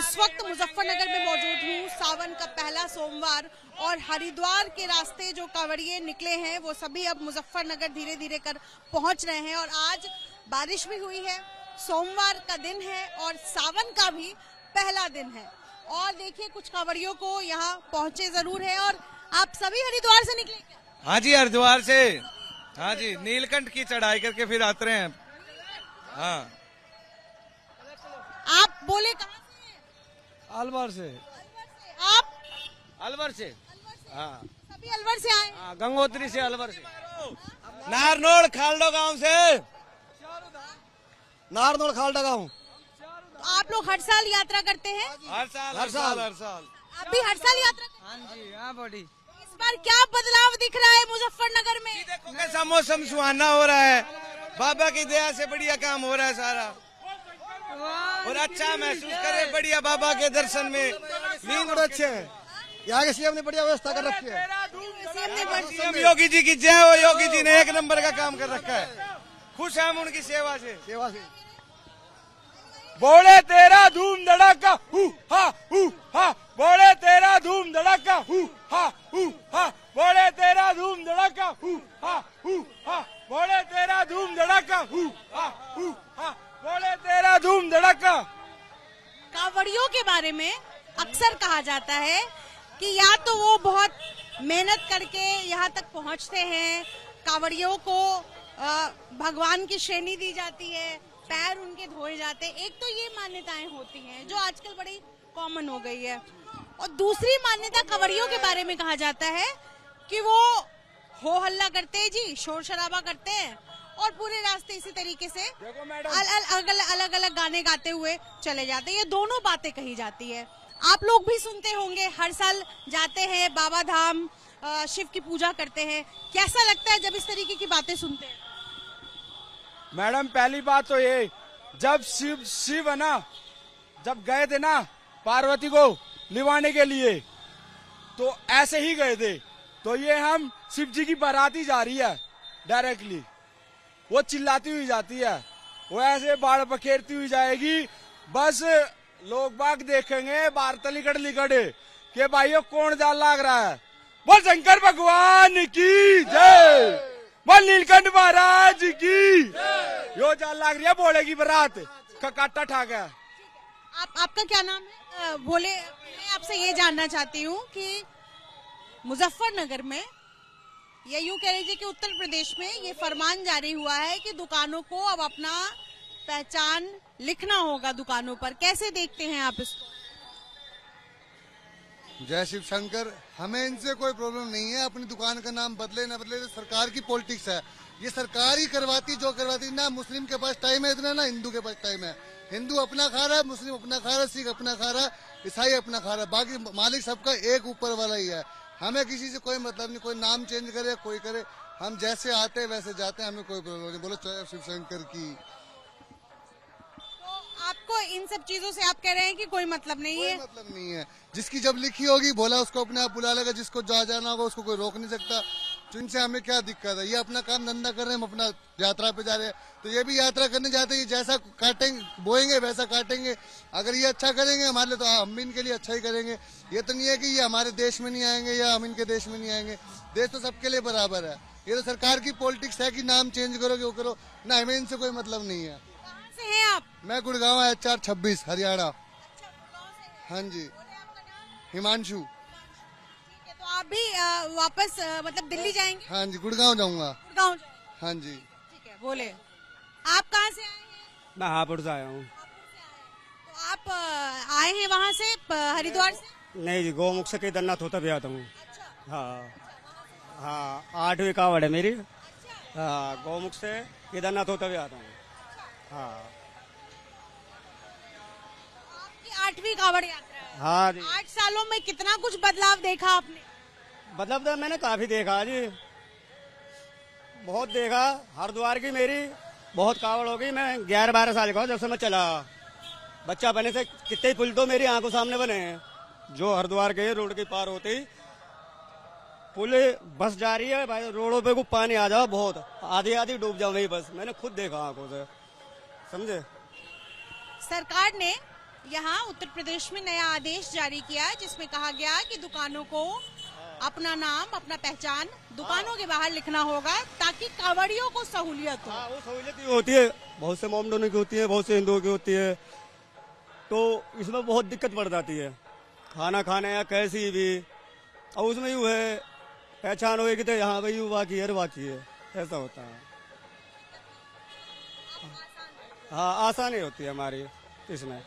इस वक्त मुजफ्फरनगर में मौजूद हूँ। सावन का पहला सोमवार और हरिद्वार के रास्ते जो कांवड़िए निकले हैं वो सभी अब मुजफ्फरनगर धीरे धीरे कर पहुंच रहे हैं। और आज बारिश भी हुई है, सोमवार का दिन है और सावन का भी पहला दिन है। और देखिए कुछ कांवड़ियों को यहाँ पहुंचे जरूर है। और आप सभी हरिद्वार से निकले क्या? हाँ जी, हरिद्वार से। हाँ जी, नीलकंठ की चढ़ाई करके फिर आते हैं। हाँ, आप बोले कहाँ से? अलवर से। आप अलवर से। हाँ, सभी अलवर से आए? हाँ, गंगोत्री से, अलवर से। नारनौल खालडो गांव से। नारनौल खालडा गांव। तो आप लोग हर साल यात्रा करते हैं? हर साल, हर साल, हर साल। आप भी हर साल यात्रा करते हैं? हाँ जी, हाँ बॉडी। इस बार क्या बदलाव दिख रहा है मुजफ्फरनगर में? देखो कैसा मौसम सुहाना हो रहा है, बाबा की दया से बढ़िया काम हो रहा है सारा, और अच्छा महसूस कर रहे हैं बढ़िया बाबा के दर्शन में। नींद और अच्छे हैं। यहाँ के सीएम ने बढ़िया व्यवस्था कर रखी है। सीएम योगी जी की जय हो। योगी जी ने एक नंबर का काम कर रखा है। खुश हैं हम उनकी सेवा से। बोले तेरा धूम धड़ाका हू हा, बोले तेरा धूम धड़ाका हू हा, बोले तेरा धूम धड़ाका हू हा, बोले तेरा धूम धड़ाका हू हा, बोले तेरा धूम धड़ाका। कांवड़ियों के बारे में अक्सर कहा जाता है कि या तो वो बहुत मेहनत करके यहाँ तक पहुँचते हैं, कांवड़ियों को भगवान की श्रेणी दी जाती है, पैर उनके धोए जाते हैं। एक तो ये मान्यताएं होती हैं जो आजकल बड़ी कॉमन हो गई है, और दूसरी मान्यता कांवड़ियों के बारे में कहा जाता है कि वो हो हल्ला करते हैं जी, शोर शराबा करते हैं और पूरे रास्ते इसी तरीके से अलग अलग गाने गाते हुए चले जाते हैं। ये दोनों बातें कही जाती है। आप लोग भी सुनते होंगे, हर साल जाते हैं बाबा धाम, शिव की पूजा करते हैं। कैसा लगता है जब इस तरीके की बातें सुनते हैं? मैडम पहली बात तो ये, जब शिव है ना, जब गए थे ना पार्वती को लिवाने के लिए, तो ऐसे ही गए थे। तो ये हम शिव जी की बाराती जा रही है डायरेक्टली, वो चिल्लाती हुई जाती है, वो ऐसे बाढ़ पखेरती हुई जाएगी। बस लोग बाग देखेंगे बारता लिकड़ के भाइयों कौन जाल लाग रहा है। बोल शंकर भगवान की जय, बोल नीलकंठ महाराज की। यो जाल लाग रही है बोले की बारात का काटा ठा गया। आपका क्या नाम है? बोले, मैं आपसे ये जानना चाहती हूँ कि मुजफ्फरनगर में या यूं कह लीजिए कि उत्तर प्रदेश में ये फरमान जारी हुआ है कि दुकानों को अब अपना पहचान लिखना होगा दुकानों पर। कैसे देखते हैं आप इसको? जय शिव शंकर। हमें इनसे कोई प्रॉब्लम नहीं है, अपनी दुकान का नाम बदले न बदले, तो सरकार की पॉलिटिक्स है। ये सरकार ही करवाती जो करवाती। ना मुस्लिम के पास टाइम है इतना, ना हिंदू के पास टाइम है। हिंदू अपना खा रहा है, मुस्लिम अपना खा रहा है, सिख अपना खा रहा है, ईसाई अपना खा रहा है। बाकी मालिक सबका एक ऊपर वाला ही है। हमें किसी से कोई मतलब नहीं, कोई नाम चेंज करे कोई करे, हम जैसे आते हैं वैसे जाते हैं, हमें कोई प्रॉब्लम नहीं। बोलो जय शिव शंकर की। आपको इन सब चीजों से आप कह रहे हैं कि कोई मतलब नहीं है? कोई मतलब नहीं है। जिसकी जब लिखी होगी भोला उसको अपने आप बुला लेगा, जिसको जहाँ जाना होगा उसको कोई रोक नहीं सकता। तो इनसे हमें क्या दिक्कत है? ये अपना काम धंधा कर रहे हैं, हम अपना यात्रा पे जा रहे हैं, तो ये भी यात्रा करने जाते हैं। जैसा काटेंगे बोएंगे वैसा काटेंगे। अगर ये अच्छा करेंगे हमारे लिए तो हम भी इनके लिए अच्छा ही करेंगे। ये तो नहीं है कि ये हमारे देश में नहीं आएंगे या हम इनके देश में नहीं आएंगे। देश तो सबके लिए बराबर है। ये तो सरकार की पॉलिटिक्स है कि नाम चेंज करो वो करो ना, हमें इनसे कोई मतलब नहीं है। कहाँ से हैं आप? मैं गुड़गांव HR 26 हरियाणा। हाँ जी, हिमांशु। तो आप भी वापस मतलब दिल्ली जाएंगे? हाँ जी, गुड़गांव जाऊंगा। गाँव? हाँ जी। ठीक है, बोले आप कहाँ से आए हैं? मैं हापुड़ से आया हूँ। तो आप आए हैं वहाँ से हरिद्वार से? नहीं जी, गौमुख से केदारनाथ होता भी आता हूँ। हाँ हाँ, 8वीं कावड़ है मेरी। हाँ, गौमुख से केदारनाथ होता भी आता हूँ। हाँ, आपकी 8वीं कावड़ यात्रा है? हाँ जी। 8 सालों में कितना कुछ बदलाव देखा आपने? मतलब तो मैंने काफी देखा जी, बहुत देखा। हरिद्वार की मेरी बहुत कावड़ हो गई। मैं 11-12 साल का हूँ जब से मैं चला। बच्चा बने से कितने पुल तो मेरी आंखों सामने बने हैं, जो हरिद्वार के रोड के पार होते ही पुल बस जा रही है भाई, रोडों पे को पानी आ जाओ, बहुत आधी डूब जाओ वही बस। मैंने खुद देखा आंखों से, समझे। सरकार ने यहाँ उत्तर प्रदेश में नया आदेश जारी किया है जिसमें कहा गया है कि दुकानों को अपना नाम, अपना पहचान दुकानों के बाहर लिखना होगा ताकि कांवड़ियों को सहूलियत हो। हाँ, वो सहूलियत ही होती है, बहुत से मोमडनों की होती है, बहुत से हिंदुओं की होती है, तो इसमें बहुत दिक्कत पड़ जाती है खाना खाने या कैसी भी। और उसमें यूँ है पहचान होगी तो यहाँ भाई यूँ बाकी है बाकी है, ऐसा होता है। हाँ, आसानी होती है हमारी इसमें।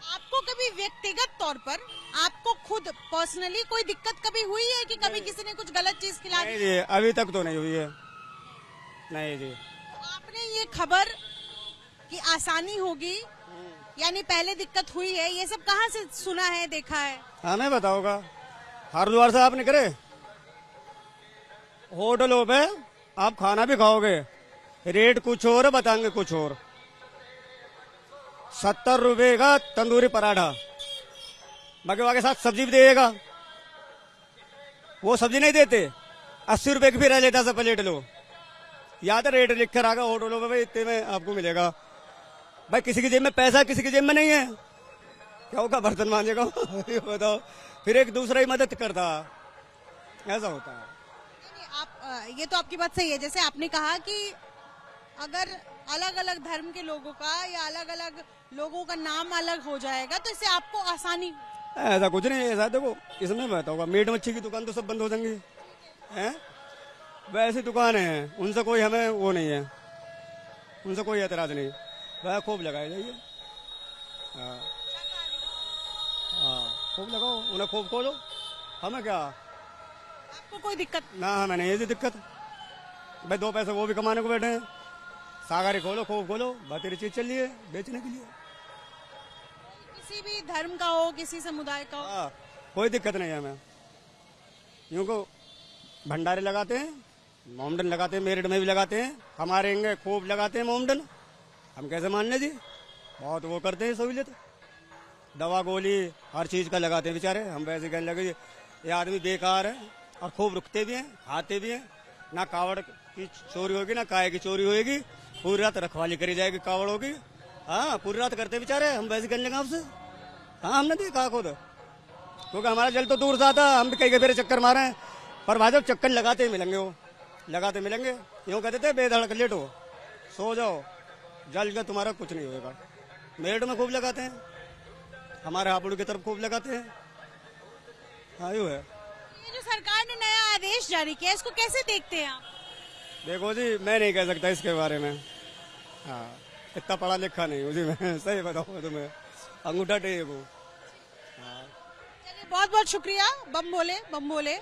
आपको कभी व्यक्तिगत तौर पर आपको खुद पर्सनली कोई दिक्कत कभी हुई है कि कभी किसी ने कुछ गलत चीज खिला नहीं दी? जी, अभी तक तो नहीं हुई है। नहीं जी। आपने ये खबर कि आसानी होगी यानी पहले दिक्कत हुई है, ये सब कहाँ से सुना है, देखा है? हमें बताओगा, हरिद्वार से आप निकले, होटलों पे आप खाना भी खाओगे, रेट कुछ और बताएंगे कुछ और। 70 रुपए का तंदूरी पराठा, बाकी के साथ सब्जी भी देगा, वो सब्जी नहीं देते। 80 रुपए की फिर लेता सब प्लेट लो, या तो रेट लिख कर आगा होटलों पे भाई इतने में आपको मिलेगा। भाई किसी की जेब में पैसा, किसी की जेब में नहीं है, क्या होगा बर्तन मांजेगा ये बताओ। फिर एक दूसरा ही मदद करता, ऐसा होता है। नहीं, आप ये तो आपकी बात सही है। जैसे आपने कहा कि अगर अलग अलग धर्म के लोगों का या अलग अलग लोगों का नाम अलग हो जाएगा तो इससे आपको आसानी। ऐसा कुछ नहीं है, ऐसा देखो इसमें बताऊंगा, मीट मच्छी की दुकान तो सब बंद हो जाएंगी हैं, वैसी दुकानें हैं, उनसे कोई हमें वो नहीं है, उनसे कोई एतराज नहीं, वह खूब लगाए जाइए। हाँ हाँ, खूब लगाओ, उन्हें खूब खोलो, हमें क्या, आपको कोई दिक्कत? ना हमें नहीं है दिक्कत। भाई 2 पैसे वो भी कमाने को बैठे हैं, सागारी खोलो, खूब खोलो, तेरी चीज चल रही है बेचने के लिए। किसी भी धर्म का हो, किसी समुदाय का हो। हाँ, कोई दिक्कत नहीं है हमें। यूं को भंडारे लगाते हैं, मोमडन लगाते हैं, मेरठ में भी लगाते हैं, हमारे इंगे खूब लगाते हैं मोमडन। हम कैसे मान लें जी, बहुत वो करते हैं सहूलियत, दवा गोली हर चीज का लगाते हैं बेचारे। हम वैसे कहने लगे ये आदमी बेकार है, और खूब रुकते भी हैं, खाते भी हैं। ना कावड़ की चोरी होगी, ना काय की चोरी होगी, पूरी रात रखवाली करी जाएगी कावड़ों की। हाँ, पूरी रात करते बेचारे, हम वैसे कहने लगे आपसे। हाँ, हमने देखा खुद, क्योंकि हमारा जल तो दूर से आता, हम भी कई कई चक्कर मारे हैं, पर भाई जब चक्कर लगाते ही मिलेंगे, वो लगाते मिलेंगे। यूँ कहते थे बेधड़क लेटो, सो जाओ, जल का तुम्हारा कुछ नहीं होगा। मेरठ में खूब लगाते हैं, हमारे हापुड़ की तरफ खूब लगाते हैं। हाँ, यूँ है। ये जो सरकार ने नया आदेश जारी किया, इसको कैसे देखते हैं आप? देखो जी, मैं नहीं कह सकता इसके बारे में। हाँ, इतना पढ़ा लिखा नहीं हूँ जी मैं, सही बताऊँ तुम्हें, अंगूठा टेक हूँ। चलिए, बहुत बहुत शुक्रिया। बम बोले, बम बोले।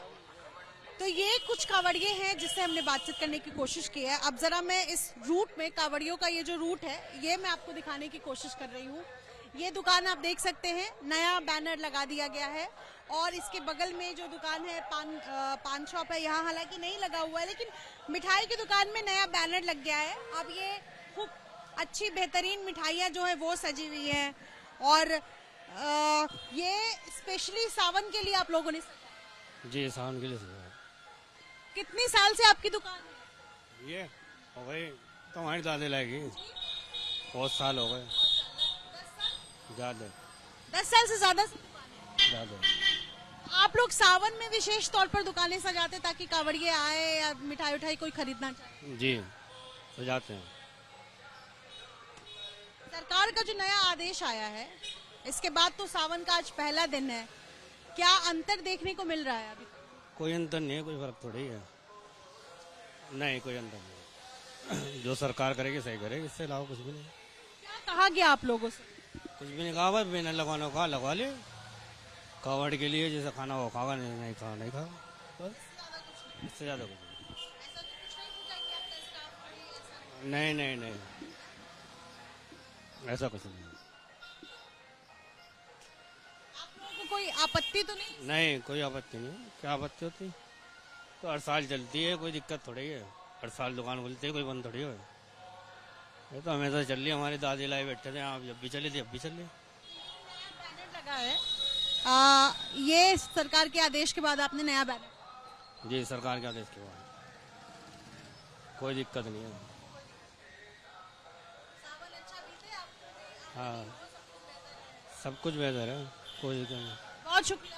तो ये कुछ कांवड़िए हैं जिससे हमने बातचीत करने की कोशिश की है। अब जरा मैं इस रूट में, कांवड़ियों का ये जो रूट है, ये मैं आपको दिखाने की कोशिश कर रही हूँ। ये दुकान आप देख सकते हैं, नया बैनर लगा दिया गया है, और इसके बगल में जो दुकान है पान शॉप है, यहाँ हालांकि नहीं लगा हुआ है, लेकिन मिठाई की दुकान में नया बैनर लग गया है। अब ये खूब अच्छी बेहतरीन मिठाइयाँ जो है वो सजी हुई हैं, और ये स्पेशली सावन के लिए आप लोगों ने। जी, सावन के लिए। कितनी साल से आपकी दुकान है? ये हो गई तो हमारी दादी लाएगी, बहुत साल हो गए, ज्यादा 10 साल से ज्यादा। ज्यादा। आप लोग सावन में विशेष तौर पर दुकानें सजाते ताकि कांवड़िए आए या मिठाई उठाई कोई खरीदना चाहे? जी, सजाते हैं। सरकार का जो नया आदेश आया है, इसके बाद तो सावन का आज पहला दिन है, क्या अंतर देखने को मिल रहा है अभी? कोई अंतर नहीं है, कोई फर्क थोड़ी है, नहीं कोई अंतर नहीं। जो सरकार करेगी सही करेगी, इससे अलावा कुछ भी नहीं। क्या कहा गया आप लोगों से? कुछ भी नहीं कहा, भाई बिना लगवाना कहा लगवा ले, कावड़ के लिए जैसे खाना वो खागा, नहीं खागा नहीं खागा, बस इससे ज्यादा कुछ नहीं। नहीं नहीं, ऐसा कुछ नहीं। आप लोगों को कोई आपत्ति तो नहीं? नहीं, कोई आपत्ति नहीं। क्या आपत्ति होती, तो हर साल चलती है, कोई दिक्कत थोड़ी है। हर साल दुकान खुलती है, कोई बंद थोड़ी है। ये तो हमेशा चल रही है, हमारी दादी लाई बैठे थे, आप जब भी चले थे अब भी चल रही। बैनर लगा है, ये सरकार के आदेश के बाद आपने नया बैनर। जी, सरकार के आदेश के बाद कोई दिक्कत नहीं है। सावन अच्छा बीते, हाँ सब कुछ बेहतर है, कोई दिक्कत नहीं। बहुत शुक्रिया।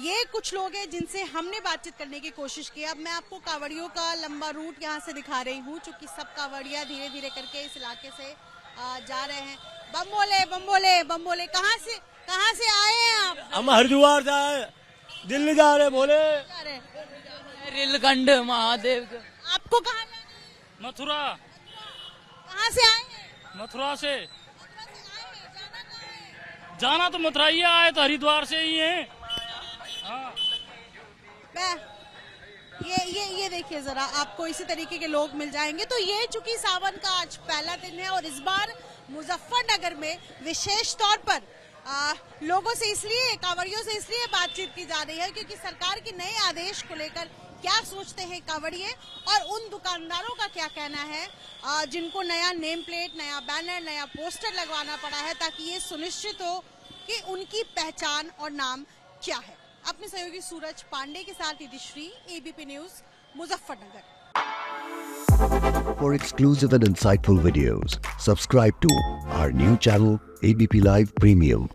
ये कुछ लोग हैं जिनसे हमने बातचीत करने की कोशिश की। अब मैं आपको कावड़ियों का लंबा रूट यहाँ से दिखा रही हूँ, क्योंकि सब कावड़िया धीरे धीरे करके इस इलाके से जा रहे हैं। बम बोले बम बोले बम बोले। कहाँ से आए हैं आप? हम हरिद्वार से आए, दिल्ली जा रहे बोले। जा रहे हैं। रीलखंड महादेव का। आपको कहाँ जाना है? मथुरा। कहाँ से आए हैं? मथुरा से। मथुरा से आए हैं, जाना कहाँ है? जाना तो मथुरा ही है, आए तो हरिद्वार से ही है। हाँ। ये देखिए जरा, आपको इसी तरीके के लोग मिल जाएंगे। तो ये चूंकि सावन का आज पहला दिन है और इस बार मुजफ्फरनगर में विशेष तौर पर लोगों से इसलिए, कांवड़ियों से इसलिए बातचीत की जा रही है क्योंकि सरकार के नए आदेश को लेकर क्या सोचते हैं कांवड़िए और उन दुकानदारों का क्या कहना है जिनको नया नेम प्लेट, नया बैनर, नया पोस्टर लगवाना पड़ा है, ताकि ये सुनिश्चित हो कि उनकी पहचान और नाम क्या है। अपने सहयोगी सूरज पांडे के साथ इतिश्री, ABP news, Muzaffarnagar. For exclusive and insightful videos, subscribe to our new channel ABP Live Premium.